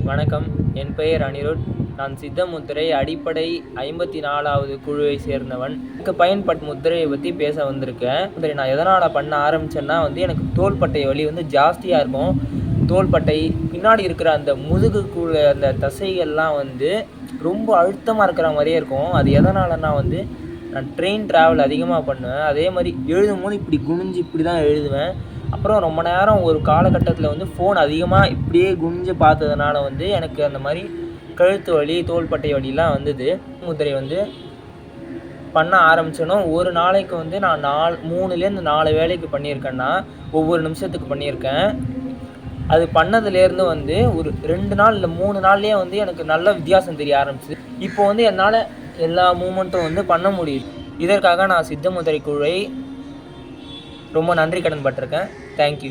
வணக்கம். என் பெயர் அனிருத். நான் சித்த முத்திரை அடிப்படை 54வது குழுவை சேர்ந்தவன். எனக்கு பயன்பட்ட முத்திரையை பற்றி பேச வந்திருக்கேன். முத்திரை நான் எதனால் பண்ண ஆரம்பித்தேன்னா எனக்கு தோள்பட்டை வலி ஜாஸ்தியாக இருக்கும். தோள்பட்டை பின்னாடி இருக்கிற அந்த முதுகுக்குள்ள அந்த தசைகள்லாம் ரொம்ப அழுத்தமாக இருக்கிற மாதிரியே இருக்கும். அது எதனாலன்னா நான் ட்ரெயின் ட்ராவல் அதிகமாக பண்ணுவேன். அதே மாதிரி எழுதும்போது இப்படி குனிஞ்சு இப்படி தான் எழுதுவேன். அப்புறம் ரொம்ப நேரம் ஒரு காலகட்டத்தில் ஃபோன் அதிகமாக இப்படியே குனிஞ்சு பார்த்ததுனால எனக்கு அந்த மாதிரி கழுத்து வலி தோள்பட்டை வலிலாம் வந்தது. முத்திரை பண்ண ஆரம்பிச்சேனோ ஒரு நாளைக்கு நான் 3லேருந்து 4 வேலைக்கு பண்ணியிருக்கேன்னா ஒவ்வொரு நிமிஷத்துக்கு பண்ணியிருக்கேன். அது பண்ணதுலேருந்து ஒரு 2 நாள் இல்லை 3 நாள்லேயே எனக்கு நல்ல வித்தியாசம் தெரிய ஆரம்பிச்சிது. இப்போ என்னால் எல்லா மூமெண்ட்டும் பண்ண முடியுது. இதற்காக நான் சித்த முத்திரை குழுவை ரொம்ப நன்றி கடன் பட்டிருக்கேன். தேங்க்யூ.